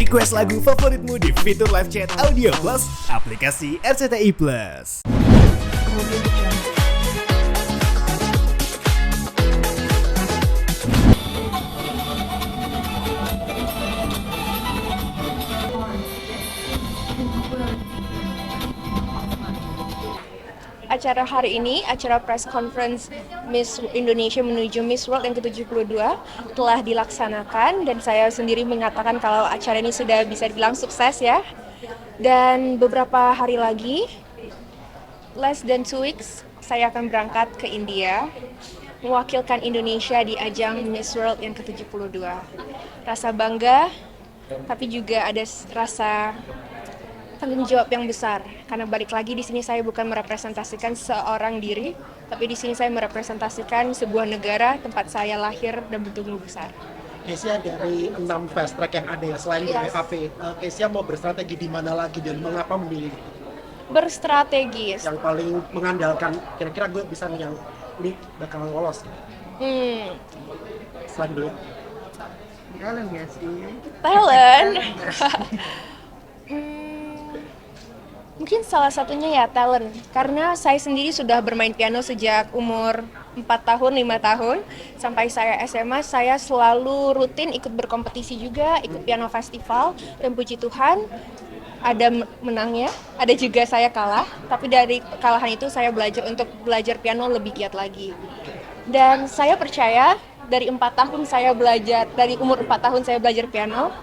Request lagu favoritmu di fitur live chat Audio Plus, aplikasi RCTI Plus. Acara hari ini, acara press conference Miss Indonesia menuju Miss World yang ke-72 telah dilaksanakan dan saya sendiri mengatakan kalau acara ini sudah bisa dibilang sukses ya. Dan beberapa hari lagi, less than 2 weeks, saya akan berangkat ke India mewakilkan Indonesia di ajang Miss World yang ke-72. Rasa bangga, tapi juga ada rasa tanggung jawab yang besar karena balik lagi di sini saya bukan merepresentasikan seorang diri, tapi di sini saya merepresentasikan sebuah negara tempat saya lahir dan bertumbuh besar. Kezia, dari 6 fast track yang ada ya selain di PAP, Kezia mau berstrategi di mana lagi dan mengapa memilih Berstrategis yang paling mengandalkan, kira-kira gue bisa nih yang ini bakalan lolos selain dulu Talent ya sih? talent. Mungkin salah satunya ya talent, karena saya sendiri sudah bermain piano sejak umur 4 tahun, 5 tahun. Sampai saya SMA, saya selalu rutin ikut berkompetisi juga, ikut piano festival, dan puji Tuhan, ada menangnya, ada juga saya kalah. Tapi dari kekalahan itu saya belajar untuk belajar piano lebih giat lagi. Dan saya percaya, dari 4 tahun saya belajar, dari umur 4 tahun saya belajar piano,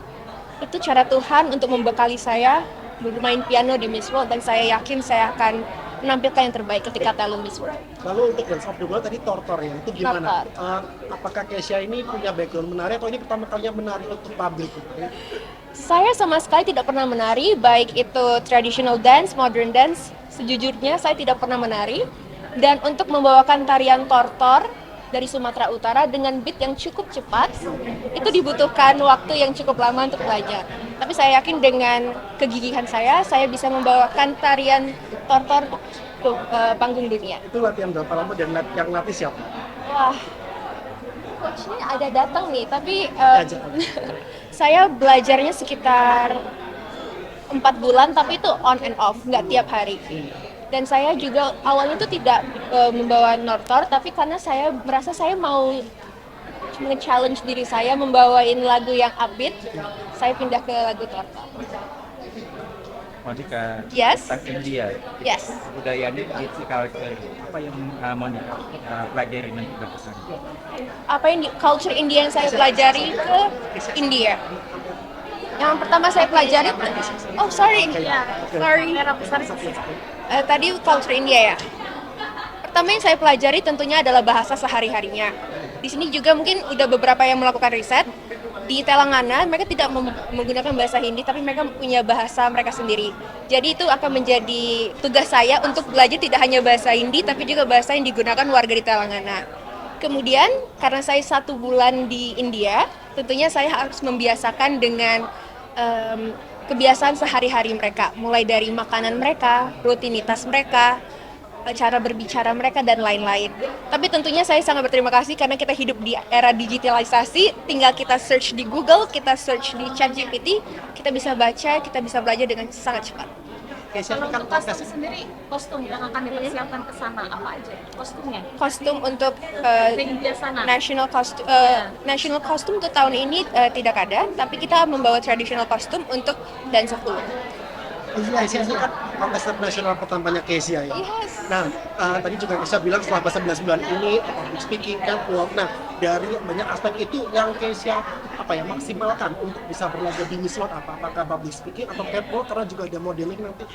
itu cara Tuhan untuk membekali saya bermain piano di Miss World, dan saya yakin saya akan menampilkan yang terbaik ketika talent Miss World. Lalu untuk Dance of the World tadi Tortor ya, itu gimana? Apakah Kezia ini punya background menari atau ini pertama kalinya menari untuk publik? Saya sama sekali tidak pernah menari, baik itu traditional dance, modern dance. Sejujurnya saya tidak pernah menari, dan untuk membawakan tarian Tortor dari Sumatera Utara dengan beat yang cukup cepat, itu dibutuhkan waktu yang cukup lama untuk belajar. Tapi saya yakin dengan kegigihan saya bisa membawakan tarian Tortor ke panggung dunia. Itu latihan berapa lama dan yang latih siapa? Wah, coachnya ada datang nih, tapi saya belajarnya sekitar 4 bulan, tapi itu on and off, nggak tiap hari. Dan saya juga awalnya itu tidak membawa Tortor, tapi karena saya merasa saya mau nge-challenge diri saya membawain lagu yang upbeat, saya pindah ke lagu Tortor. Monica, Yes. tentang India, Yes. budayanya gitu, culture apa yang Monica pelajari nanti ke sana? Apa yang culture India yang saya pelajari ke India? Yang pertama saya pelajari, sorry. Tadi culture India ya. Pertama yang saya pelajari tentunya adalah bahasa sehari-harinya. Di sini juga mungkin udah beberapa yang melakukan riset. Di Telangana mereka tidak menggunakan bahasa Hindi, tapi mereka punya bahasa mereka sendiri. Jadi itu akan menjadi tugas saya untuk belajar tidak hanya bahasa Hindi, tapi juga bahasa yang digunakan warga di Telangana. Kemudian karena saya 1 bulan di India, tentunya saya harus membiasakan dengan kebiasaan sehari-hari mereka, mulai dari makanan mereka, rutinitas mereka, cara berbicara mereka, dan lain-lain. Tapi tentunya saya sangat berterima kasih karena kita hidup di era digitalisasi, tinggal kita search di Google, kita search di ChatGPT, kita bisa baca, kita bisa belajar dengan sangat cepat. Kezia ini Kalau kan untuk kostum sendiri, kostum yang akan dipersiapkan ke sana apa aja kostumnya? Kostum untuk India sana. national costume untuk tahun ini tidak ada, tapi kita membawa traditional costume untuk Dance of the World. Kezia ini kan kontestan nasional pertamanya Kezia ya. Yes. Nah, tadi juga Kezia bilang setelah 11 bulan ini public speaking kan, nah dari banyak aspek itu yang Kezia maksimalkan untuk bisa berlaga di Miss World apakah public speaking atau catwalk, karena juga ada modeling nanti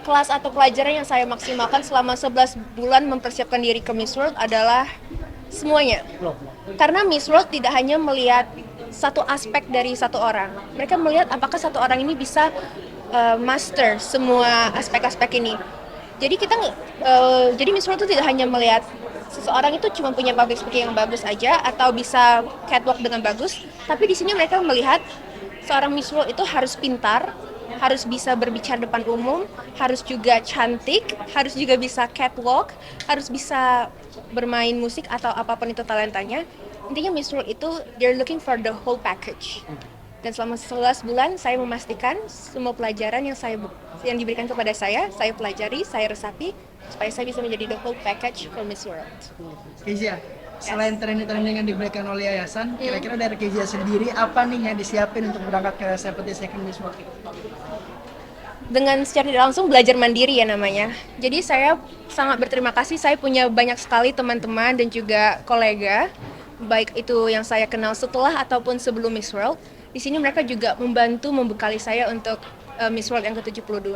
Kelas atau pelajaran yang saya maksimalkan selama 11 bulan mempersiapkan diri ke Miss World adalah semuanya. Karena Miss World tidak hanya melihat satu aspek dari satu orang. Mereka melihat apakah satu orang ini bisa master semua aspek-aspek ini. Jadi jadi Miss World itu tidak hanya melihat seseorang itu cuma punya public speaking yang bagus aja atau bisa catwalk dengan bagus, tapi di sini mereka melihat seorang Miss World itu harus pintar, harus bisa berbicara depan umum, harus juga cantik, harus juga bisa catwalk, harus bisa bermain musik atau apapun itu talentanya. Intinya Miss World itu they're looking for the whole package. Dan selama 11 bulan saya memastikan semua pelajaran yang diberikan kepada saya pelajari, saya resapi supaya saya bisa menjadi the whole package for Miss World. Kezia, selain training-training yang diberikan oleh yayasan, kira-kira dari Kezia sendiri apa nih yang disiapin untuk berangkat ke 72nd Miss World? Dengan secara tidak langsung belajar mandiri ya namanya. Jadi saya sangat berterima kasih, saya punya banyak sekali teman-teman dan juga kolega, baik itu yang saya kenal setelah ataupun sebelum Miss World. Di sini mereka juga membantu membekali saya untuk Miss World yang ke-72.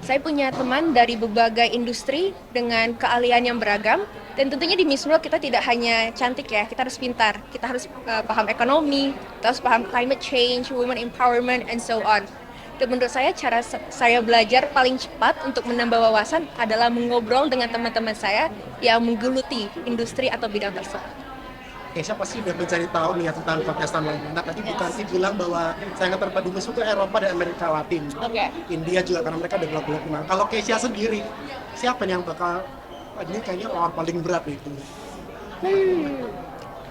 Saya punya teman dari berbagai industri dengan keahlian yang beragam, dan tentunya di Miss World kita tidak hanya cantik ya, kita harus pintar, kita harus paham ekonomi, kita harus paham climate change, women empowerment, and so on. Dan menurut saya cara saya belajar paling cepat untuk menambah wawasan adalah mengobrol dengan teman-teman saya yang menggeluti industri atau bidang tersebut. Kesha pasti udah mencari tahu nih ya tentang kontestan lain. Nah tadi Bukanti bilang bahwa saya yang terpadu Miss World itu Eropa dan Amerika Latin. India juga karena mereka ada blok-blok. Nah kalau Kesha sendiri, siapa nih yang bakal, ini kayaknya orang paling berat nih itu.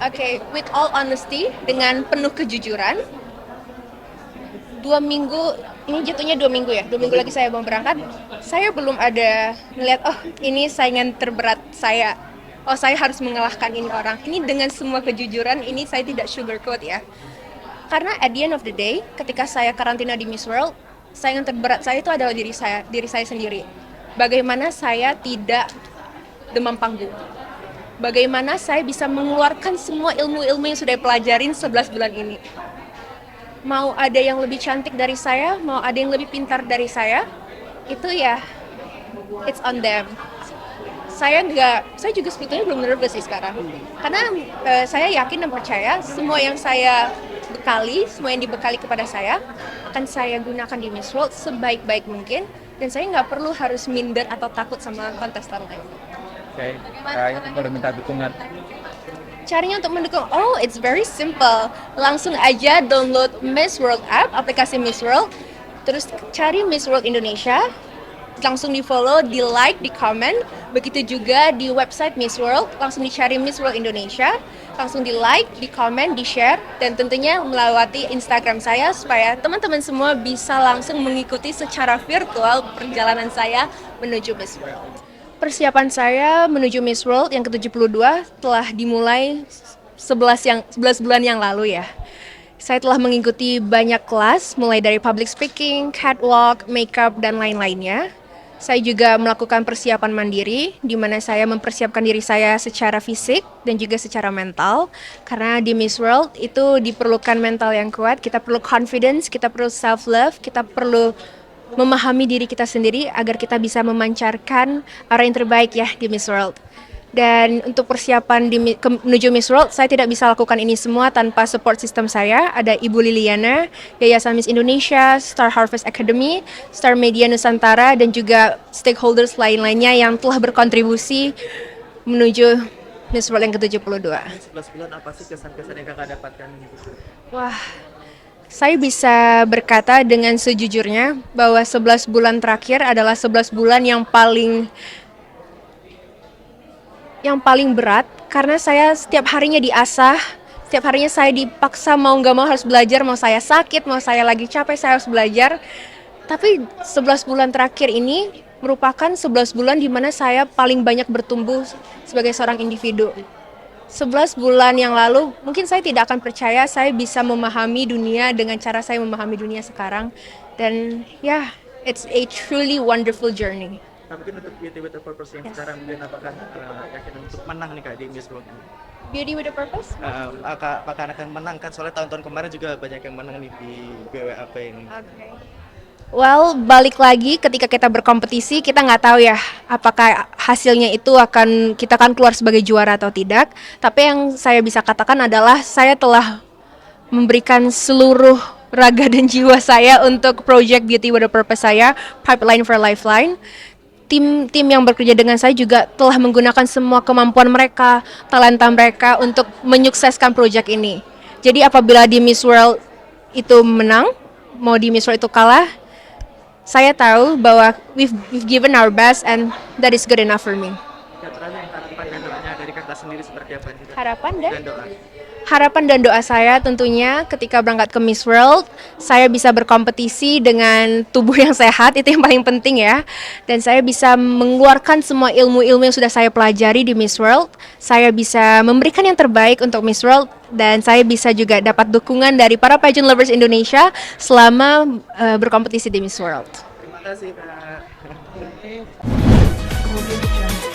Oke, with all honesty, dengan penuh kejujuran, 2 minggu, ini jatuhnya 2 minggu ya, 2 minggu lagi saya mau berangkat, saya belum ada ngeliat, oh ini saingan terberat saya, oh saya harus mengalahkan ini orang. Ini dengan semua kejujuran, ini saya tidak sugarcoat ya. Karena at the end of the day, ketika saya karantina di Miss World, saingan terberat saya itu adalah diri saya sendiri. Bagaimana saya tidak demam panggung. Bagaimana saya bisa mengeluarkan semua ilmu-ilmu yang sudah pelajarin 11 bulan ini. Mau ada yang lebih cantik dari saya, mau ada yang lebih pintar dari saya, itu ya, it's on them. Saya juga sebetulnya belum nervous sih sekarang. Karena saya yakin dan percaya semua yang saya bekali, semua yang dibekali kepada saya, akan saya gunakan di Miss World sebaik-baik mungkin. Dan saya nggak perlu harus minder atau takut sama kontestan lain. Oke, baru minta dukungan. Caranya untuk mendukung, oh it's very simple. Langsung aja download Miss World app, aplikasi Miss World. Terus cari Miss World Indonesia. Langsung di follow, di like, di comment. Begitu juga di website Miss World. Langsung dicari Miss World Indonesia. Langsung di like, di comment, di share. Dan tentunya melewati Instagram saya supaya teman-teman semua bisa langsung mengikuti secara virtual perjalanan saya menuju Miss World. Persiapan saya menuju Miss World yang ke-72 telah dimulai 11 bulan yang lalu ya. Saya telah mengikuti banyak kelas, mulai dari public speaking, catwalk, makeup, dan lain-lainnya. Saya juga melakukan persiapan mandiri, di mana saya mempersiapkan diri saya secara fisik dan juga secara mental. Karena di Miss World itu diperlukan mental yang kuat, kita perlu confidence, kita perlu self-love, kita perlu memahami diri kita sendiri agar kita bisa memancarkan aura yang terbaik ya di Miss World. Dan untuk persiapan menuju Miss World, saya tidak bisa lakukan ini semua tanpa support system saya. Ada Ibu Liliana, Yayasan Miss Indonesia, Star Harvest Academy, Star Media Nusantara, dan juga stakeholders lain-lainnya yang telah berkontribusi menuju Miss World yang ke-72. 11 bulan apa sih kesan-kesan yang kakak dapatkan? Wah, saya bisa berkata dengan sejujurnya bahwa 11 bulan terakhir adalah 11 bulan yang paling berat karena saya setiap harinya diasah, setiap harinya saya dipaksa mau nggak mau harus belajar, mau saya sakit, mau saya lagi capek saya harus belajar. Tapi 11 bulan terakhir ini merupakan 11 bulan di mana saya paling banyak bertumbuh sebagai seorang individu. 11 bulan yang lalu, mungkin saya tidak akan percaya saya bisa memahami dunia dengan cara saya memahami dunia sekarang. Dan ya, it's a truly wonderful journey. Nah, mungkin untuk Beauty with a Purpose yang sekarang mungkin apakah yakin untuk menang nih Kak di Miss World? Beauty with a Purpose? Apakah akan menang kan? Soalnya tahun-tahun kemarin juga banyak yang menang nih di BWAP ini. Okay. Well, balik lagi ketika kita berkompetisi, kita nggak tahu ya apakah hasilnya itu kita akan keluar sebagai juara atau tidak. Tapi yang saya bisa katakan adalah saya telah memberikan seluruh raga dan jiwa saya untuk project Beauty with a Purpose saya, Pipeline for Lifeline. Tim yang bekerja dengan saya juga telah menggunakan semua kemampuan mereka, talenta mereka untuk menyukseskan project ini. Jadi apabila di Miss World itu menang, mau di Miss World itu kalah, saya tahu bahwa we've given our best and that is good enough for me. Ya, terakhir harapan dan doanya dari kakak sendiri seperti apa? Harapan dan doa. Harapan dan doa saya tentunya ketika berangkat ke Miss World, saya bisa berkompetisi dengan tubuh yang sehat, itu yang paling penting ya. Dan saya bisa mengeluarkan semua ilmu-ilmu yang sudah saya pelajari di Miss World. Saya bisa memberikan yang terbaik untuk Miss World, dan saya bisa juga dapat dukungan dari para pageant lovers Indonesia selama berkompetisi di Miss World. Terima kasih, Kak. Kemudian